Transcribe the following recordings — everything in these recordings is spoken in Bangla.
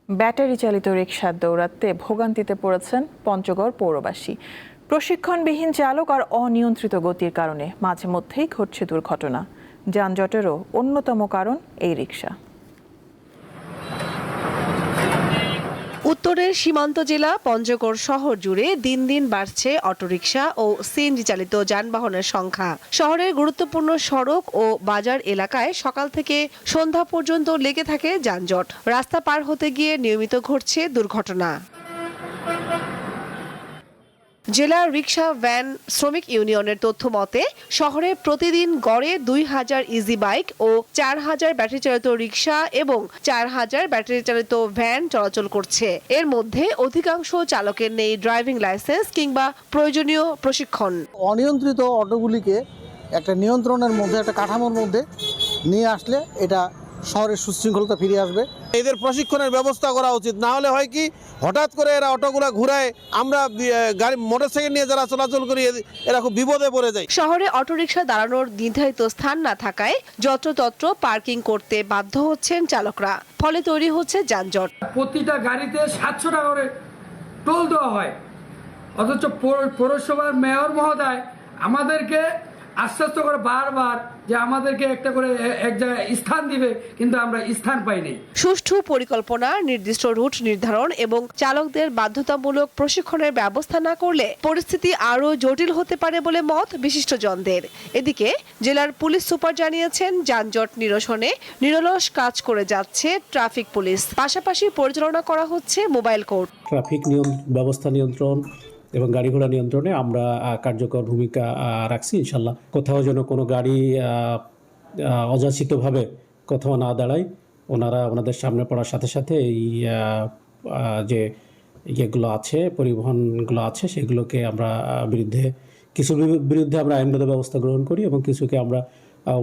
ব্যাটারি চালিত রিকশা দৌড়াতে ভোগান্তিতে পড়েছেন পঞ্চগড় পৌরবাসী। প্রশিক্ষণবিহীন চালক আর অনিয়ন্ত্রিত গতির কারণে মাঝে মধ্যেই ঘটছে দুর্ঘটনা। যানজটেরও অন্যতম কারণ এই রিকশা। উত্তরের সীমান্ত জেলা পঞ্চগড় শহর জুড়ে দিন দিন বাড়ছে অটোরিকশা ও সিএনজি চালিত যানবাহনের সংখ্যা। শহরের গুরুত্বপূর্ণ সড়ক ও বাজার এলাকায় সকাল থেকে সন্ধ্যা পর্যন্ত লেগে থাকে যানজট। রাস্তা পার হতে গিয়ে নিয়মিত ঘটছে দুর্ঘটনা। জেলা রিকশা ভ্যান শ্রমিক ইউনিয়নের তথ্য মতে শহরে প্রতিদিন গড়ে 2000 ইজি বাইক ও 4000 ব্যাটারি চালিত রিকশা এবং 4000 ব্যাটারি চালিত ভ্যান চলাচল করছে। এর মধ্যে অধিকাংশ চালকের নেই ড্রাইভিং লাইসেন্স কিংবা প্রয়োজনীয় প্রশিক্ষণ। অনিয়ন্ত্রিত অটোগুলিকে একটা নিয়ন্ত্রণের মধ্যে, একটা কাঠামোর মধ্যে নিয়ে আসলে এটা শহরের সুশৃঙ্খলতা ফিরে আসবে। এদের প্রশিক্ষণের ব্যবস্থা করা উচিত, না হলে হয় কি হঠাৎ করে এরা অটোগুলা ঘুরায়, আমরা গাড়ি মোটরসাইকেল নিয়ে যারা চলাচল করি এরা খুব বিপদে পড়ে যায়। শহরে অটোরিকশা দাঁড়ানোর নির্ধারিত স্থান না থাকায় যত্রতত্র পার্কিং করতে বাধ্য হচ্ছেন চালকরা, ফলে তৈরি হচ্ছে যানজট। প্রতিটা গাড়িতে 700 টাকা করে টোল দেওয়া হয়, অথচ পৌরসভার মেয়র মহোদয় আমাদেরকে আশ্বস্ত করে বারবার যে আমাদেরকে একটা করে এক জায়গায় স্থান দিবে, কিন্তু আমরা স্থান পাইনি। সুষ্ঠু পরিকল্পনা, নির্দিষ্ট রুট নির্ধারণ এবং চালকদের বাধ্যতামূলক প্রশিক্ষণের ব্যবস্থা না করলে পরিস্থিতি আরও জটিল হতে পারে বলে মত বিশিষ্টজনদের। এদিকে জেলার পুলিশ সুপার জানিয়েছেন, যানজট নিরসনে নিরলস কাজ করে যাচ্ছে ট্রাফিক পুলিশ। পাশাপাশি পরিচালনা করা হচ্ছে মোবাইল কোর্ট। ট্রাফিক ব্যবস্থা নিয়ন্ত্রণ এবং গাড়ি ঘোড়া নিয়ন্ত্রণে আমরা কার্যকর ভূমিকা রাখছি। ইনশাল্লাহ কোথাও যেন কোনো গাড়ি অযাচিতভাবে কোথাও না দাঁড়ায়, ওনাদের সামনে পড়ার সাথে সাথে এই যে ইয়েগুলো আছে, পরিবহনগুলো আছে, সেগুলোকে আমরা কিছু বিরুদ্ধে আমরা আইনগত ব্যবস্থা গ্রহণ করি এবং কিছুকে আমরা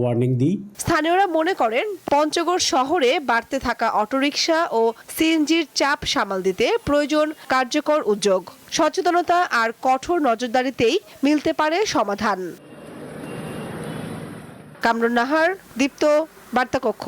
ওয়ার্নিং দিই। স্থানীয়রা মনে করেন, পঞ্চগড় শহরে বাড়তে থাকা অটোরিকশা ও সিএনজির চাপ সামাল দিতে প্রয়োজন কার্যকর উদ্যোগ, সচেতনতা আর কঠোর নজরদারিতেই মিলতে পারে সমাধান। কামরুন নাহার, দীপ্ত, বার্তা কক্ষ।